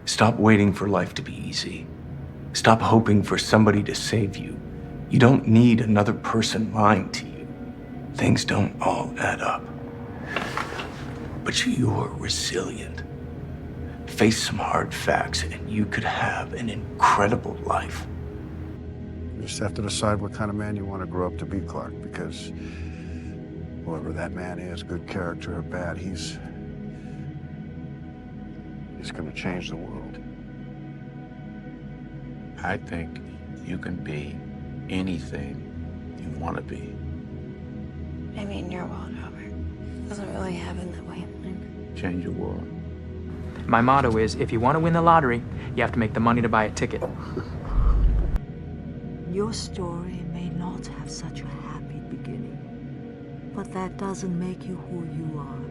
Stop waiting for life to be easy. Stop hoping for somebody to save you. You don't need another person lying to you. Things don't all add up. But you're resilient. Face some hard facts and you could have an incredible life. You just have to decide what kind of man you want to grow up to be, Clark, because whoever that man is, good character or bad, he's going to change the world. I think you can be anything you want to be. I mean, your world, Robert, doesn't really happen that way. Change your world. My motto is, if you want to win the lottery, you have to make the money to buy a ticket. Your story may not have such a happy beginning, but that doesn't make you who you are.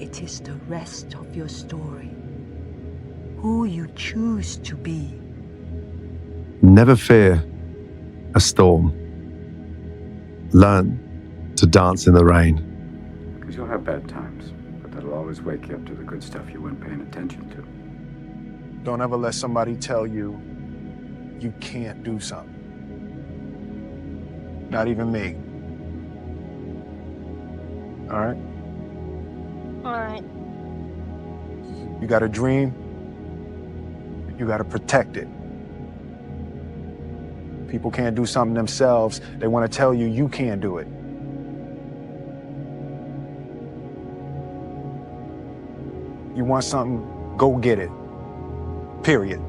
It is the rest of your story, who you choose to be. Never fear a storm. Learn to dance in the rain. Because you'll have bad times, but that'll always wake you up to the good stuff you weren't paying attention to. Don't ever let somebody tell you you can't do something. Not even me. All right? All right. You got a dream, you got to protect it. People can't do something themselves. They want to tell you you can't do it. You want something, go get it. Period.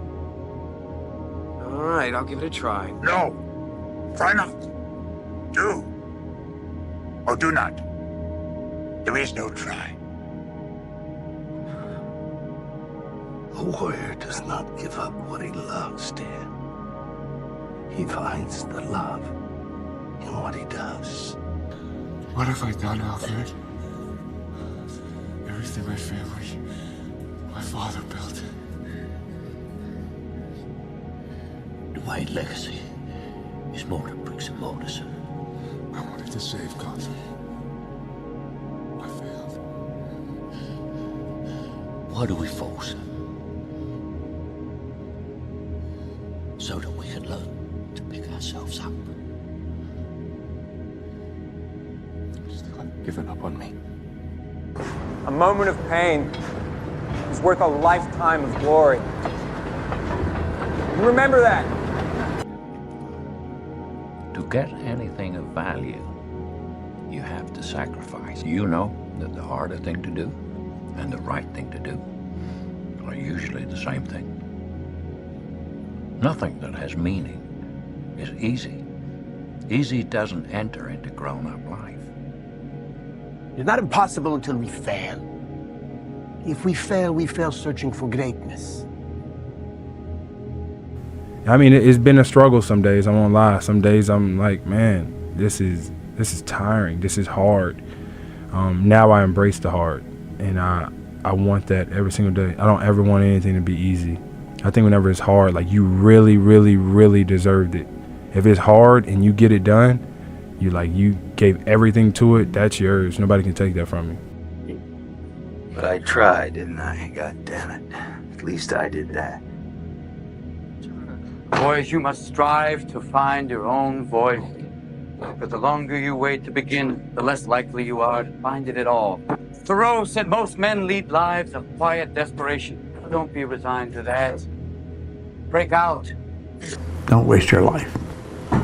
All right, I'll give it a try. No. Try not. Do. Or do not. There is no try. A warrior does not give up what he loves, dear. He finds the love in what he does. What have I done, Alfred? Everything my family, my father built. The white legacy is more than bricks and mortar, sir. I wanted to save Gotham. I failed. Why do we fall, sir? So that we can learn to pick ourselves up. Still haven't given up on me. A moment of pain is worth a lifetime of glory. Remember that. To get anything of value, you have to sacrifice. You know that the harder thing to do and the right thing to do are usually the same thing. Nothing that has meaning is easy. Easy doesn't enter into grown-up life. It's not impossible until we fail. If we fail searching for greatness. I mean, it's been a struggle some days, I won't lie. Some days I'm like, man, this is tiring, this is hard. Now I embrace the hard, and I want that every single day. I don't ever want anything to be easy. I think whenever it's hard, like, you really, really, really deserved it. If it's hard and you get it done, you gave everything to it, that's yours. Nobody can take that from you. But I tried, didn't I? God damn it. At least I did that. Boys, you must strive to find your own voice. Because the longer you wait to begin, the less likely you are to find it at all. Thoreau said most men lead lives of quiet desperation. Don't be resigned to that. Break out. Don't waste your life.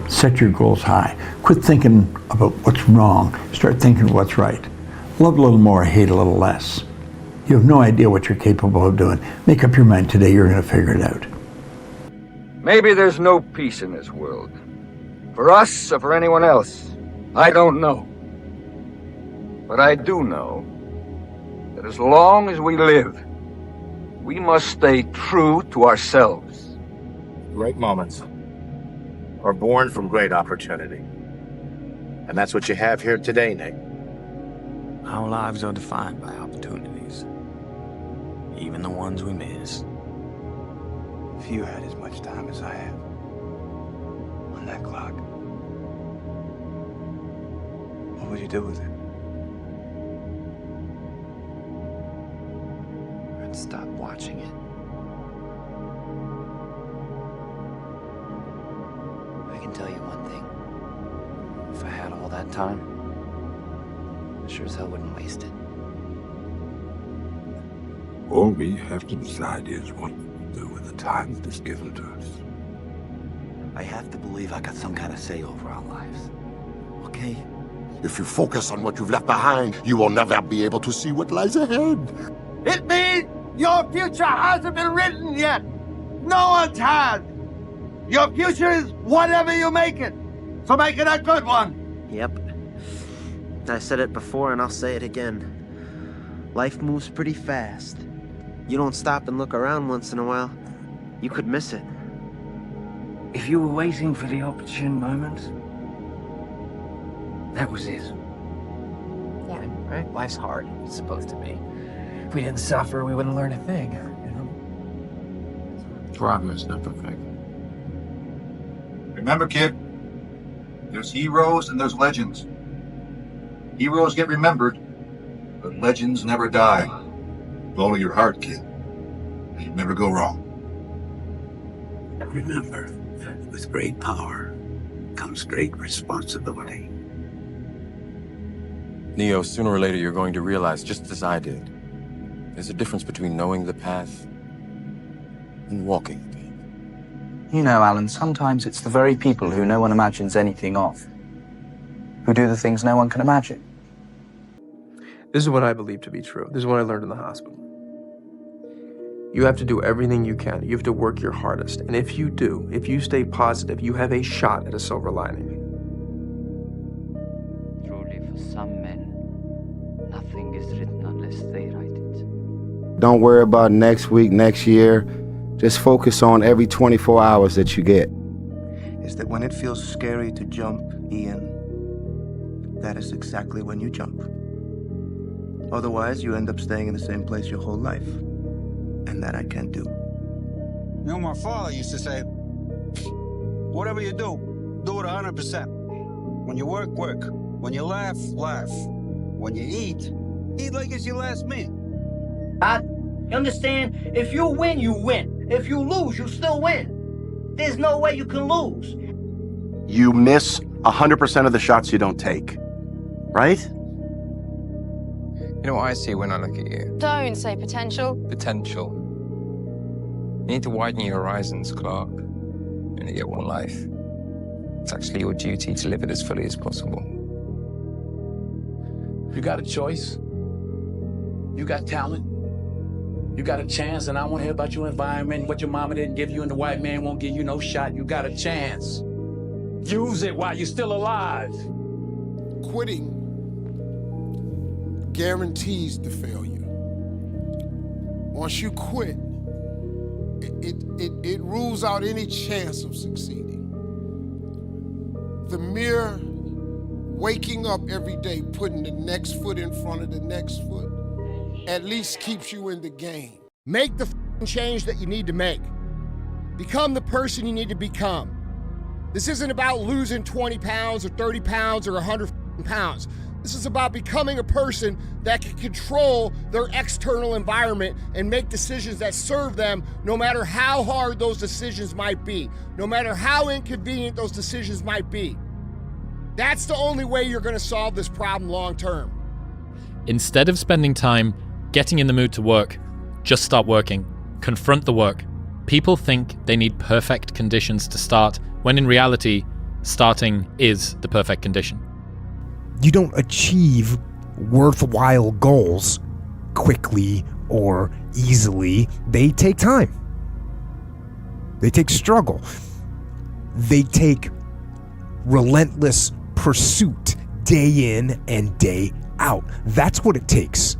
Set your goals high. Quit thinking about what's wrong. Start thinking what's right. Love a little more, hate a little less. You have no idea what you're capable of doing. Make up your mind today, you're going to figure it out. Maybe there's no peace in this world. For us or for anyone else, I don't know. But I do know that as long as we live, we must stay true to ourselves. Great moments are born from great opportunity. And that's what you have here today, Nick. Our lives are defined by opportunities, even the ones we miss. If you had as much time as I have on that clock, what would you do with it? I'd stop watching it. that time, I sure as hell wouldn't waste it. All we have to decide is what to do with the time that is given to us. I have to believe I got some kind of say over our lives. Okay? If you focus on what you've left behind, you will never be able to see what lies ahead. It means your future hasn't been written yet. No one's has. Your future is whatever you make it. So make it a good one. Yep. I said it before and I'll say it again. Life moves pretty fast. You don't stop and look around once in a while, you could miss it. If you were waiting for the opportune moment, that was it. Yeah, right? Life's hard. It's supposed to be. If we didn't suffer, we wouldn't learn a thing, you know? Progress, not perfect. Remember, kid, there's heroes and there's legends. Heroes get remembered, but legends never die. Follow your heart, kid. You never go wrong. Remember, with great power comes great responsibility. Neo, sooner or later you're going to realize, just as I did, there's a difference between knowing the path and walking it. You know, Alan, sometimes it's the very people who no one imagines anything of, who do the things no one can imagine. This is what I believe to be true. This is what I learned in the hospital. You have to do everything you can. You have to work your hardest. And if you do, if you stay positive, you have a shot at a silver lining. Truly, for some men, nothing is written unless they write it. Don't worry about next week, next year. Just focus on every 24 hours that you get. Is that when it feels scary to jump, Ian, that is exactly when you jump. Otherwise, you end up staying in the same place your whole life. And that I can't do. You know, my father used to say, whatever you do, do it 100%. When you work, work. When you laugh, laugh. When you eat like it's your last meal. You understand? If you win, you win. If you lose, you still win. There's no way you can lose. You miss 100% of the shots you don't take, right? You know what I see when I look at you? Don't say potential. Potential. You need to widen your horizons, Clark. You only get one life. It's actually your duty to live it as fully as possible. You got a choice. You got talent. You got a chance, and I want to hear about your environment, what your mama didn't give you, and the white man won't give you no shot. You got a chance. Use it while you're still alive. Quitting guarantees the failure. Once you quit, it rules out any chance of succeeding. The mere waking up every day, putting the next foot in front of the next foot, at least keeps you in the game. Make the change that you need to make. Become the person you need to become. This isn't about losing 20 pounds or 30 pounds or 100 pounds. This is about becoming a person that can control their external environment and make decisions that serve them no matter how hard those decisions might be, no matter how inconvenient those decisions might be. That's the only way you're going to solve this problem long term. Instead of spending time getting in the mood to work, just start working. Confront the work. People think they need perfect conditions to start, when in reality, starting is the perfect condition. You don't achieve worthwhile goals quickly or easily. They take time. They take struggle. They take relentless pursuit day in and day out. That's what it takes.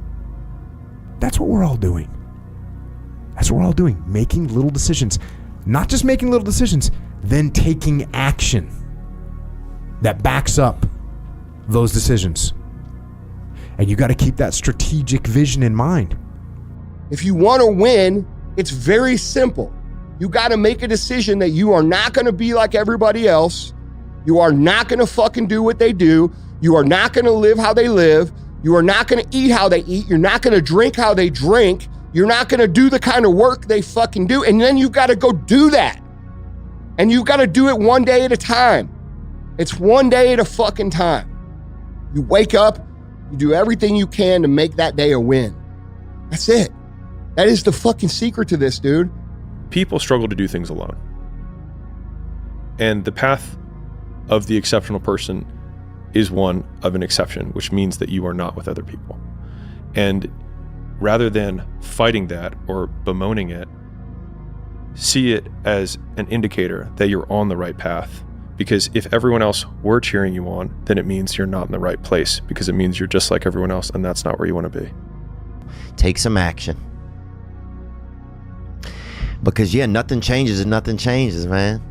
That's what we're all doing. That's what we're all doing. Making little decisions. Not just making little decisions, then taking action that backs up those decisions. And you got to keep that strategic vision in mind. If you want to win, it's very simple. You got to make a decision that you are not going to be like everybody else. You are not going to fucking do what they do. You are not going to live how they live. You are not going to eat how they eat. You're not going to drink how they drink. You're not going to do the kind of work they fucking do. And then you got to go do that. And you got to do it one day at a time. It's one day at a fucking time. You wake up, you do everything you can to make that day a win. That's it. That is the fucking secret to this, dude. People struggle to do things alone. And the path of the exceptional person is one of an exception, which means that you are not with other people. And rather than fighting that or bemoaning it, see it as an indicator that you're on the right path. Because if everyone else were cheering you on, then it means you're not in the right place, because it means you're just like everyone else, and that's not where you want to be. Take some action. Because yeah, nothing changes and nothing changes, man.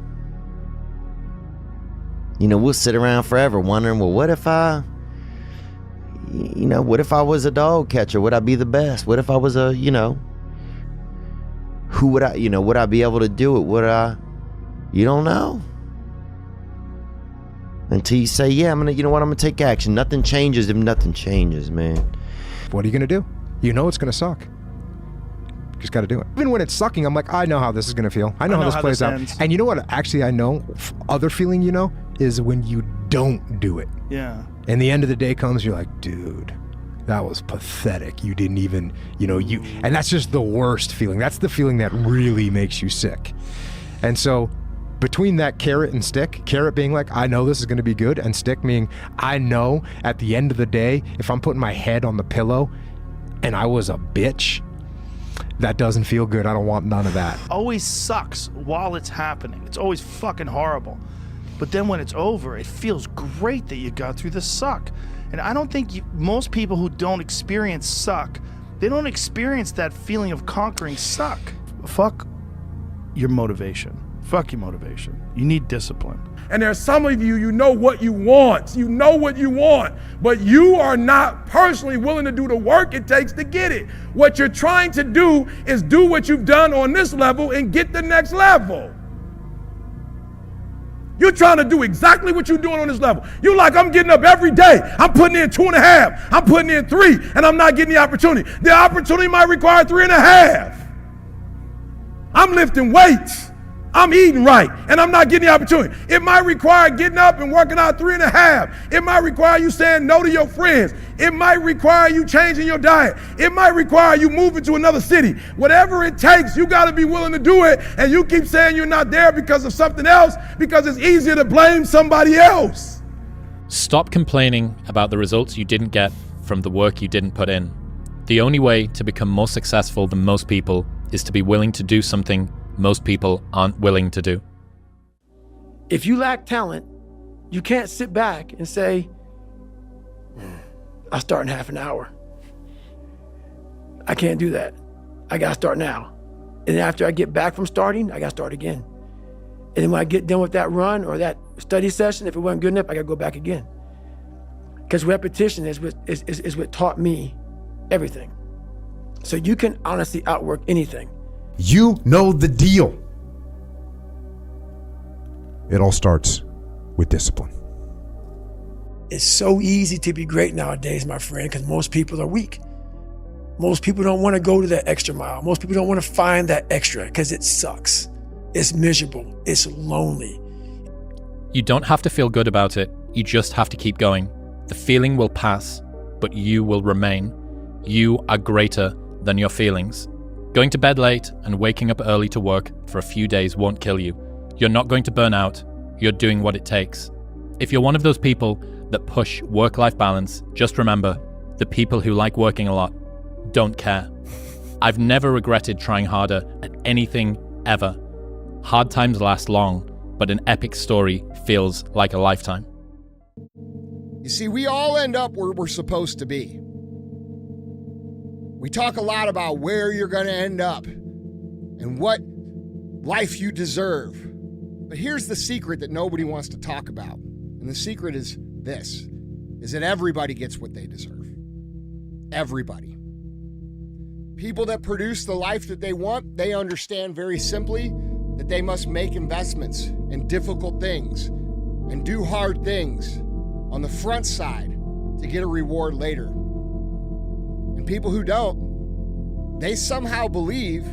You know, we'll sit around forever wondering, well, what if I was a dog catcher? Would I be the best? What if I was who would would I be able to do it? You don't know. Until you say, yeah, I'm gonna take action. Nothing changes if nothing changes, man. What are you gonna do? You know it's gonna suck. You just gotta do it. Even when it's sucking, I'm like, I know how this is gonna feel. I know how this plays out. ends. And you know what actually I know, other feeling is when you don't do it. Yeah. And the end of the day comes, you're like, dude, that was pathetic. You didn't even, and that's just the worst feeling. That's the feeling that really makes you sick. And so between that carrot and stick, carrot being like, I know this is going to be good, and stick meaning, I know at the end of the day, if I'm putting my head on the pillow and I was a bitch, that doesn't feel good. I don't want none of that. Always sucks while it's happening. It's always fucking horrible. But then when it's over, it feels great that you got through the suck. And I don't think most people who don't experience suck, they don't experience that feeling of conquering suck. Fuck your motivation. Fuck your motivation. You need discipline. And there's some of you know what you want. You know what you want, but you are not personally willing to do the work it takes to get it. What you're trying to do is do what you've done on this level and get the next level. You're trying to do exactly what you're doing on this level. You're like, I'm getting up every day. I'm putting in 2.5. I'm putting in 3, and I'm not getting the opportunity. The opportunity might require 3.5. I'm lifting weights. I'm eating right, and I'm not getting the opportunity. It might require getting up and working out 3.5. It might require you saying no to your friends. It might require you changing your diet. It might require you moving to another city. Whatever it takes, you gotta be willing to do it, and you keep saying you're not there because of something else, because it's easier to blame somebody else. Stop complaining about the results you didn't get from the work you didn't put in. The only way to become more successful than most people is to be willing to do something most people aren't willing to do. If you lack talent, you can't sit back and say, I'll start in half an hour. I can't do that. I gotta start now. And after I get back from starting, I gotta start again. And then when I get done with that run or that study session, if it wasn't good enough, I gotta go back again. Because repetition is what taught me everything. So you can honestly outwork anything. You know the deal. It all starts with discipline. It's so easy to be great nowadays, my friend, because most people are weak. Most people don't want to go to that extra mile. Most people don't want to find that extra because it sucks. It's miserable. It's lonely. You don't have to feel good about it. You just have to keep going. The feeling will pass, but you will remain. You are greater than your feelings. Going to bed late and waking up early to work for a few days won't kill you. You're not going to burn out. You're doing what it takes. If you're one of those people that push work-life balance, just remember, the people who like working a lot don't care. I've never regretted trying harder at anything ever. Hard times last long, but an epic story feels like a lifetime. You see, we all end up where we're supposed to be. We talk a lot about where you're going to end up and what life you deserve. But here's the secret that nobody wants to talk about. And the secret is this, is that everybody gets what they deserve. Everybody. People that produce the life that they want, they understand very simply that they must make investments in difficult things and do hard things on the front side to get a reward later. And people who don't, they somehow believe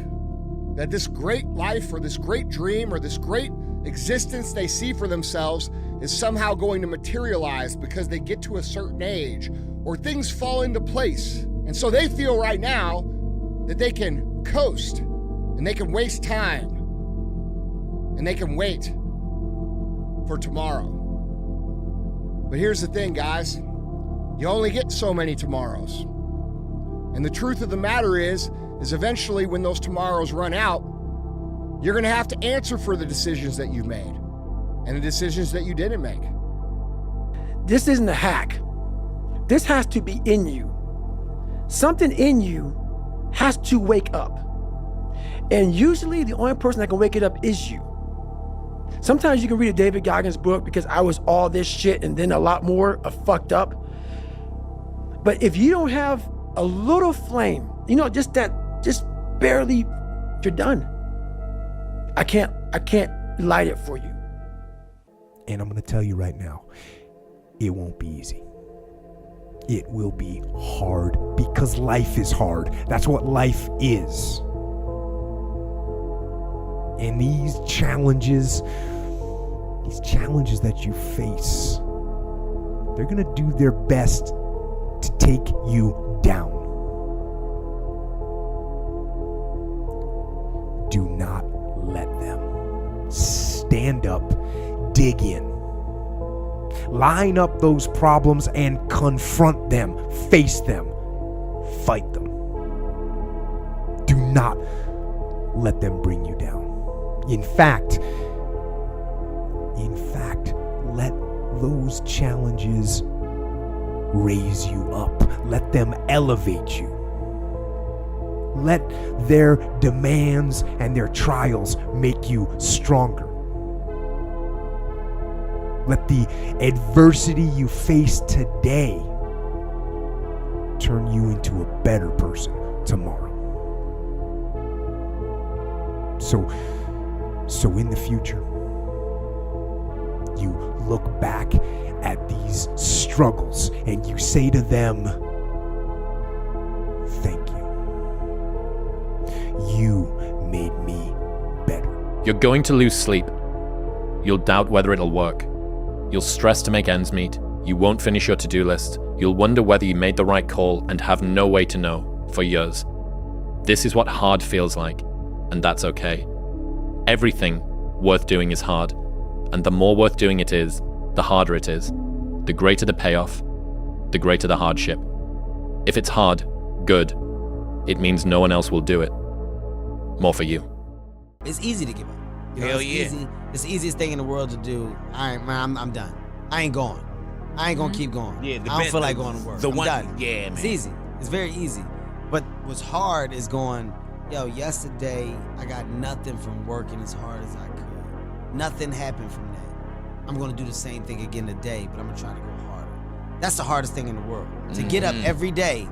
that this great life or this great dream or this great existence they see for themselves is somehow going to materialize because they get to a certain age or things fall into place. And so they feel right now that they can coast and they can waste time and they can wait for tomorrow. But here's the thing, guys. You only get so many tomorrows. And the truth of the matter is eventually when those tomorrows run out, you're going to have to answer for the decisions that you've made and the decisions that you didn't make. This isn't a hack. This has to be in you. Something in you has to wake up. And usually the only person that can wake it up is you. Sometimes you can read a David Goggins book because I was all this shit and then a lot more of fucked up. But if you don't have a little flame, just barely, you're done. I can't light it for you. And I'm going to tell you right now, it won't be easy. It will be hard because life is hard. That's what life is. And these challenges that you face, they're going to do their best to take you down. Do not let them. Stand up, dig in. Line up those problems and confront them, face them, fight them. Do not let them bring you down. In fact, let those challenges raise you up. Let them elevate you. Let their demands and their trials make you stronger. Let the adversity you face today turn you into a better person tomorrow. So in the future, you look back at these struggles and you say to them, thank you. You made me better. You're going to lose sleep. You'll doubt whether it'll work. You'll stress to make ends meet. You won't finish your to-do list. You'll wonder whether you made the right call and have no way to know for years. This is what hard feels like, and that's okay. Everything worth doing is hard, and the more worth doing it is, the harder it is. The greater the payoff, the greater the hardship. If it's hard, good. It means no one else will do it. More for you. It's easy to give up. Hell yeah. It's the easiest thing in the world to do. I'm done. I ain't going. I ain't gonna keep going. Yeah, I don't feel like going to work. I'm done. Yeah, man. It's easy. It's very easy. But what's hard is going, yesterday I got nothing from working as hard as I could. Nothing happened from that. I'm gonna do the same thing again today, but I'm gonna try to go harder. That's the hardest thing in the world. To get up every day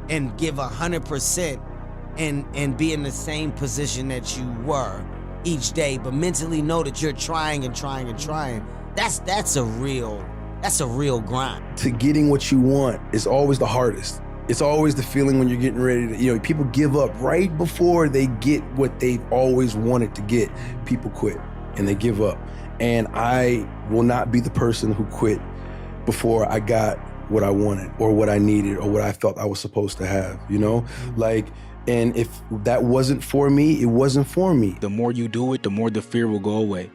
and give 100% and be in the same position that you were each day, but mentally know that you're trying and trying and trying. That's a real grind. To getting what you want is always the hardest. It's always the feeling when you're getting ready to, people give up right before they get what they've always wanted to get. People quit and they give up. And I will not be the person who quit before I got what I wanted or what I needed or what I felt I was supposed to have, and if that wasn't for me, it wasn't for me. The more you do it, the more the fear will go away.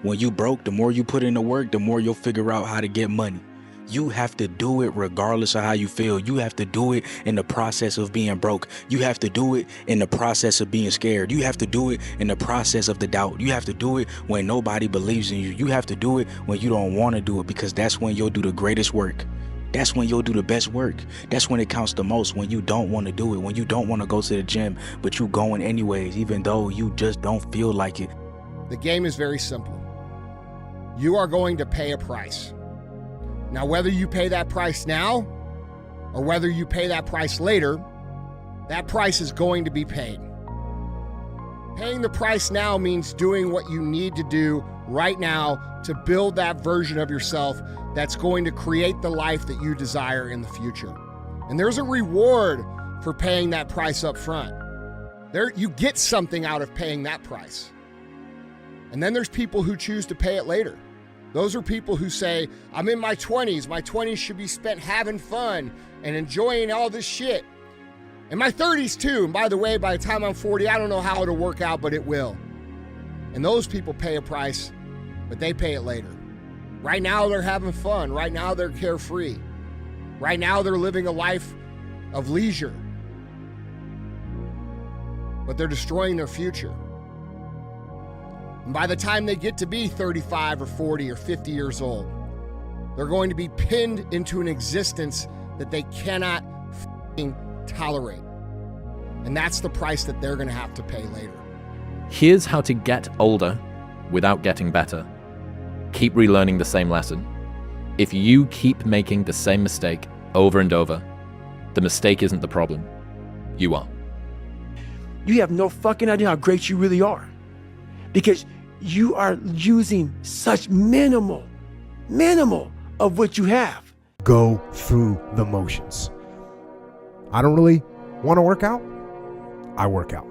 When you broke, the more you put in the work, the more you'll figure out how to get money. You have to do it regardless of how you feel. You have to do it in the process of being broke. You have to do it in the process of being scared. You have to do it in the process of the doubt. You have to do it when nobody believes in you. You have to do it when you don't want to do it, because that's when you'll do the greatest work. That's when you'll do the best work. That's when it counts the most, when you don't want to do it, when you don't want to go to the gym, but you going anyways, even though you just don't feel like it. The game is very simple. You are going to pay a price. Now, whether you pay that price now or whether you pay that price later, that price is going to be paid. Paying the price now means doing what you need to do right now to build that version of yourself that's going to create the life that you desire in the future. And there's a reward for paying that price up front. You get something out of paying that price. And then there's people who choose to pay it later. Those are people who say, I'm in my 20s. My 20s should be spent having fun and enjoying all this shit. And my 30s too. And by the way, by the time I'm 40, I don't know how it'll work out, but it will. And those people pay a price, but they pay it later. Right now, they're having fun. Right now, they're carefree. Right now, they're living a life of leisure. But they're destroying their future. And by the time they get to be 35 or 40 or 50 years old, they're going to be pinned into an existence that they cannot tolerate. And that's the price that they're going to have to pay later. Here's how to get older without getting better. Keep relearning the same lesson. If you keep making the same mistake over and over, the mistake isn't the problem. You are. You have no fucking idea how great you really are. Because you are using such minimal of what you have. Go through the motions. I don't really want to work out. I work out.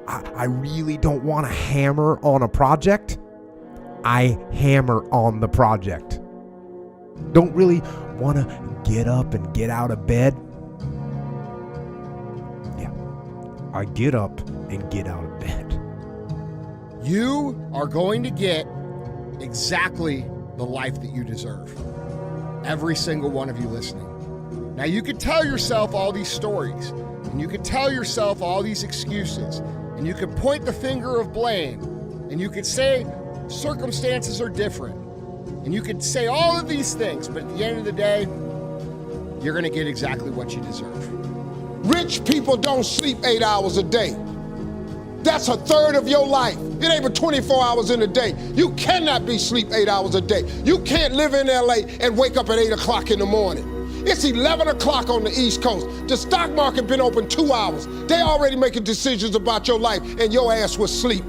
I really don't want to hammer on a project. I hammer on the project. Don't really want to get up and get out of bed. Yeah, I get up and get out of bed. You are going to get exactly the life that you deserve. Every single one of you listening. Now, you could tell yourself all these stories, and you could tell yourself all these excuses, and you could point the finger of blame, and you could say circumstances are different, and you could say all of these things, but at the end of the day, you're going to get exactly what you deserve. Rich people don't sleep 8 hours a day. That's a third of your life. It ain't but 24 hours in a day. You cannot be sleep 8 hours a day. You can't live in LA and wake up at 8 o'clock in the morning. It's 11 o'clock on the East Coast. The stock market been open 2 hours. They already making decisions about your life and your ass was asleep.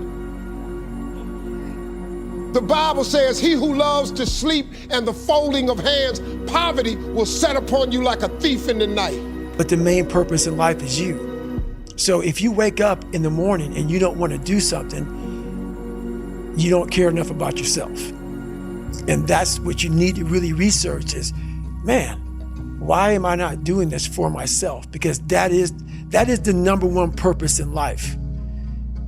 The Bible says, he who loves to sleep and the folding of hands, poverty will set upon you like a thief in the night. But the main purpose in life is you. So if you wake up in the morning and you don't want to do something, you don't care enough about yourself. And that's what you need to really research is, man, why am I not doing this for myself? Because that is the number one purpose in life,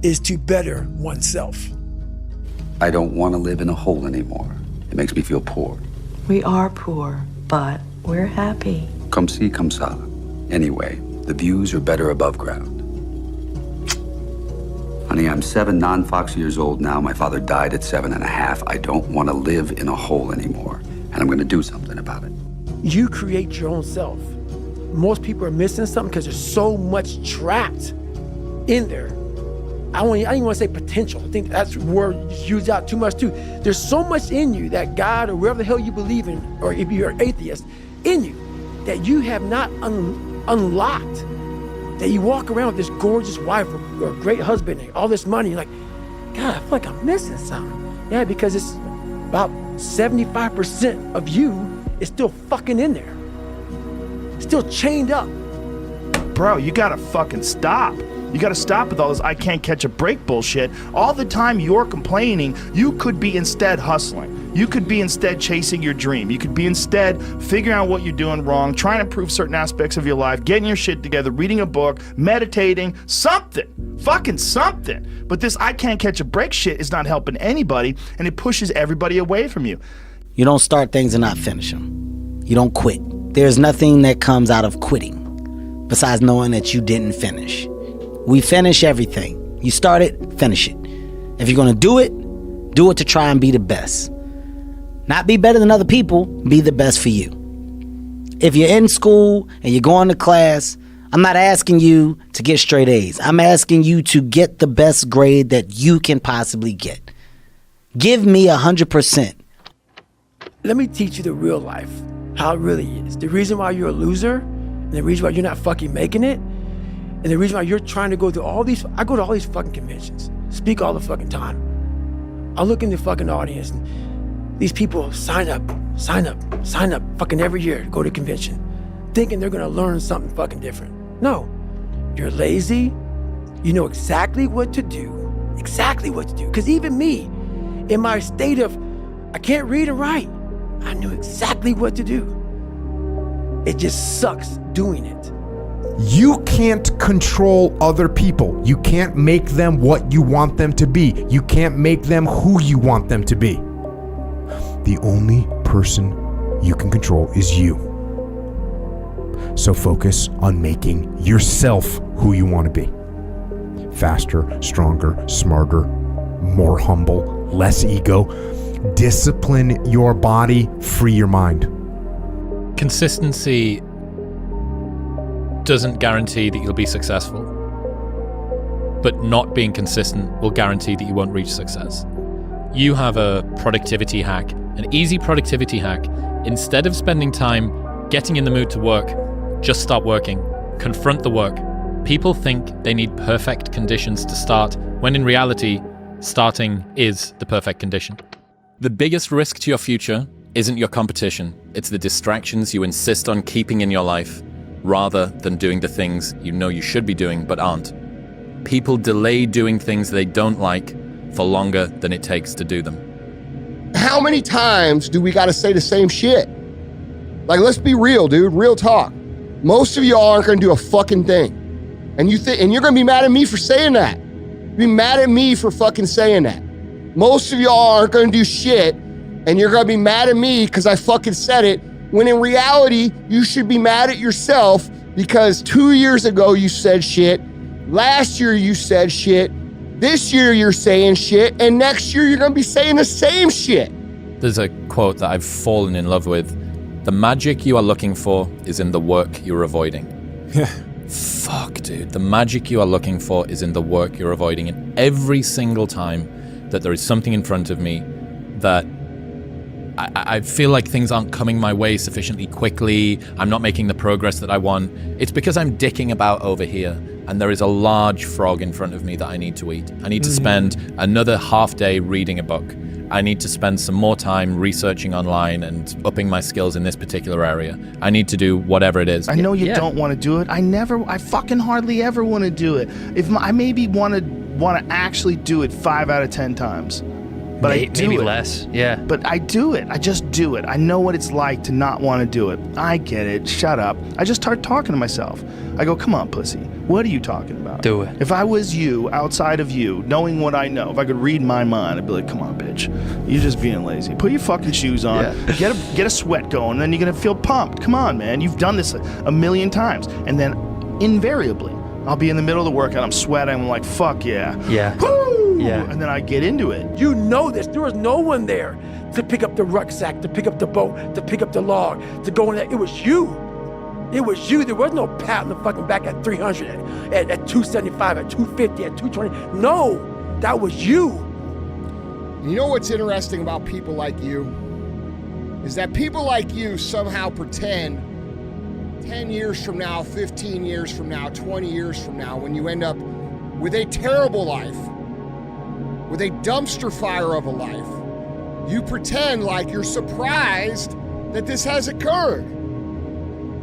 is to better oneself. I don't want to live in a hole anymore. It makes me feel poor. We are poor, but we're happy. Come see, come sa. Anyway, the views are better above ground. Honey, I'm 7 non-Fox years old now. My father died at 7.5. I don't want to live in a hole anymore, and I'm going to do something about it. You create your own self. Most people are missing something because there's so much trapped in there. I don't even want to say potential. I think that's a word used out too much too. There's so much in you that God or wherever the hell you believe in, or if you're an atheist, in you, that you have not unlocked. That you walk around with this gorgeous wife or great husband and all this money, you're like, God, I feel like I'm missing something. Yeah, because it's about 75% of you is still fucking in there. Still chained up. Bro, you gotta fucking stop. You gotta stop with all this I can't catch a break bullshit. All the time you're complaining, you could be instead hustling. You could be instead chasing your dream. You could be instead figuring out what you're doing wrong, trying to improve certain aspects of your life, getting your shit together, reading a book, meditating, something. Fucking something. But this I can't catch a break shit is not helping anybody, and it pushes everybody away from you. You don't start things and not finish them. You don't quit. There's nothing that comes out of quitting besides knowing that you didn't finish. We finish everything. You start it, finish it. If you're gonna do it to try and be the best. Not be better than other people, be the best for you. If you're in school and you're going to class, I'm not asking you to get straight A's. I'm asking you to get the best grade that you can possibly get. Give me 100%. Let me teach you the real life, how it really is. The reason why you're a loser, and the reason why you're not fucking making it, and the reason why you're trying to go through all these, I go to all these fucking conventions, speak all the fucking time. I look in the fucking audience, and these people sign up fucking every year to go to convention, thinking they're gonna learn something fucking different. No, you're lazy, you know exactly what to do. Because even me, in my state of I can't read and write. I knew exactly what to do. It just sucks doing it. You can't control other people. You can't make them what you want them to be. You can't make them who you want them to be. The only person you can control is you. So focus on making yourself who you want to be. Faster, stronger, smarter, more humble, less ego. Discipline your body, free your mind. Consistency doesn't guarantee that you'll be successful, but not being consistent will guarantee that you won't reach success. You have a productivity hack, an easy productivity hack. Instead of spending time getting in the mood to work, just start working. Confront the work. People think they need perfect conditions to start, when in reality, starting is the perfect condition. The biggest risk to your future isn't your competition. It's the distractions you insist on keeping in your life, rather than doing the things you know you should be doing but aren't. People delay doing things they don't like for longer than it takes to do them. How many times do we got to say the same shit? Like, let's be real, dude. Real talk. Most of y'all aren't going to do a fucking thing. And you're going to be mad at me for saying that. Be mad at me for fucking saying that. Most of y'all aren't going to do shit, and you're going to be mad at me because I fucking said it, when in reality, you should be mad at yourself because 2 years ago you said shit, last year you said shit, this year you're saying shit, and next year you're going to be saying the same shit. There's a quote that I've fallen in love with. The magic you are looking for is in the work you're avoiding. Fuck, dude. The magic you are looking for is in the work you're avoiding. And every single time that there is something in front of me that I feel like things aren't coming my way sufficiently quickly, I'm not making the progress that I want, it's because I'm dicking about over here and there is a large frog in front of me that I need to eat. I need to spend another half day reading a book. I need to spend some more time researching online and upping my skills in this particular area. I need to do whatever it is. I know you don't want to do it. I fucking hardly ever want to do it. I maybe want to actually do it 5 out of 10 times. But I do maybe it. less, yeah. But I do it. I just do it. I know what it's like to not want to do it. I get it. Shut up. I just start talking to myself. I go, come on, pussy. What are you talking about? Do it. If I was you, outside of you, knowing what I know, if I could read my mind, I'd be like, come on, bitch. You're just being lazy. Put your fucking shoes on. Yeah. Get a sweat going, and then you're going to feel pumped. Come on, man. You've done this a million times. And then invariably, I'll be in the middle of the workout. I'm sweating. I'm like, fuck yeah. Yeah. Woo! Yeah. And then I get into it. You know this. There was no one there to pick up the rucksack, to pick up the boat, to pick up the log, to go in there. It was you. It was you. There was no pat on the fucking back at 300, at 275, at 250, at 220. No, that was you. You know what's interesting about people like you? Is that people like you somehow pretend 10 years from now, 15 years from now, 20 years from now, when you end up with a terrible life, with a dumpster fire of a life, you pretend like you're surprised that this has occurred.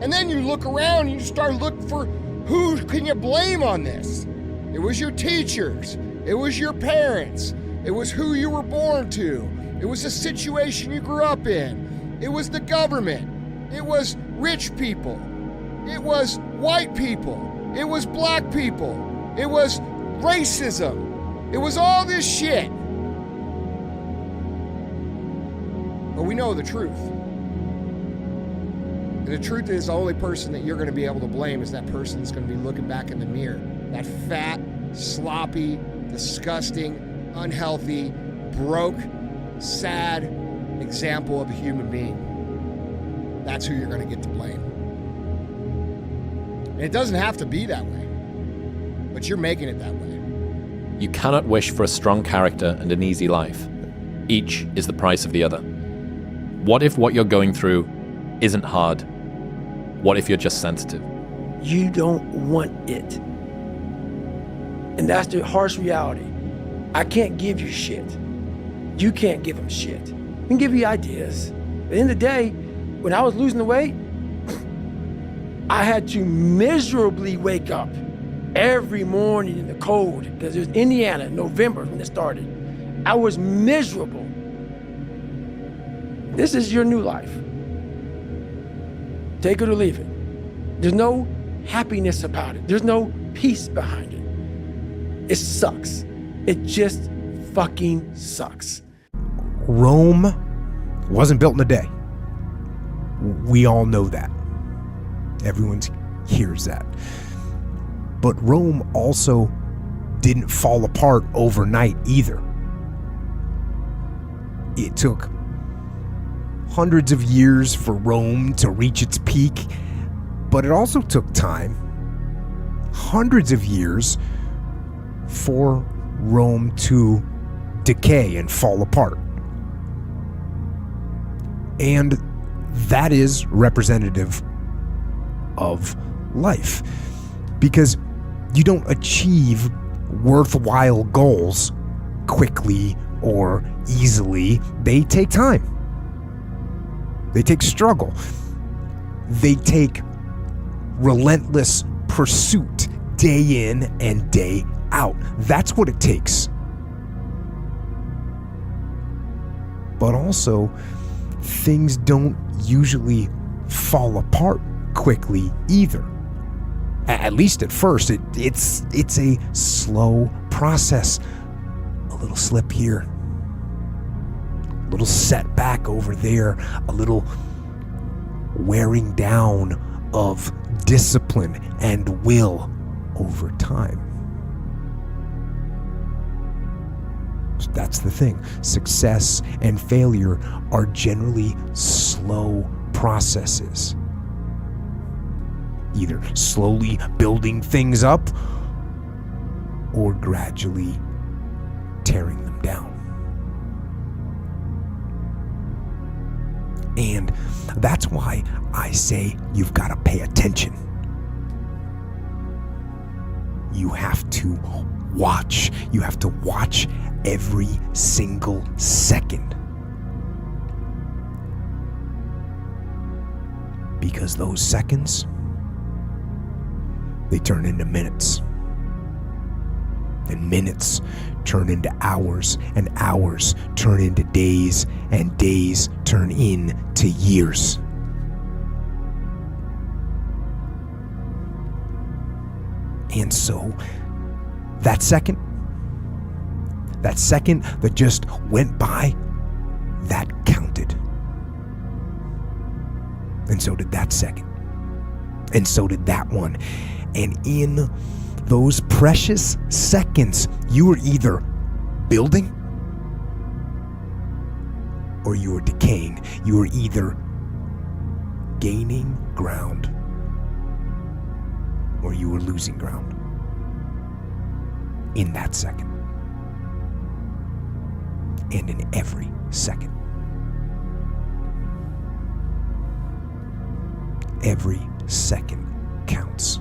And then you look around and you start looking for who can you blame on this? It was your teachers. It was your parents. It was who you were born to. It was the situation you grew up in. It was the government. It was rich people. It was white people. It was black people. It was racism. It was all this shit. But we know the truth. And the truth is the only person that you're going to be able to blame is that person that's going to be looking back in the mirror. That fat, sloppy, disgusting, unhealthy, broke, sad example of a human being. That's who you're going to get to blame. And it doesn't have to be that way, but you're making it that way. You cannot wish for a strong character and an easy life. Each is the price of the other. What if what you're going through isn't hard? What if you're just sensitive? You don't want it. And that's the harsh reality. I can't give you shit. You can't give them shit. I can give you ideas. At the end of the day, when I was losing the weight, I had to miserably wake up every morning in the cold, because it was Indiana, November when it started. I was miserable. This is your new life. Take it or leave it. There's no happiness about it. There's no peace behind it. It sucks. It just fucking sucks. Rome wasn't built in a day. We all know that. Everyone hears that. But Rome also didn't fall apart overnight either. It took hundreds of years for Rome to reach its peak, but it also took time, hundreds of years, for Rome to decay and fall apart. And that is representative of life, because you don't achieve worthwhile goals quickly or easily. They take time. They take struggle. They take relentless pursuit day in and day out. That's what it takes. But also, things don't usually fall apart quickly either. At least at first, it's a slow process. A little slip here, a little setback over there, a little wearing down of discipline and will over time. So that's the thing. Success and failure are generally slow processes. Either slowly building things up or gradually tearing them down. And that's why I say you've got to pay attention. You have to watch. You have to watch every single second. Because those seconds, they turn into minutes. And minutes turn into hours, and hours turn into days, and days turn into years. And so, that second that just went by, that counted. And so did that second. And so did that one. And in those precious seconds, you were either building or you were decaying. You were either gaining ground or you were losing ground in that second. And in every second. Every second counts.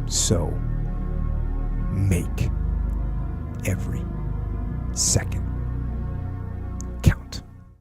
So, make every second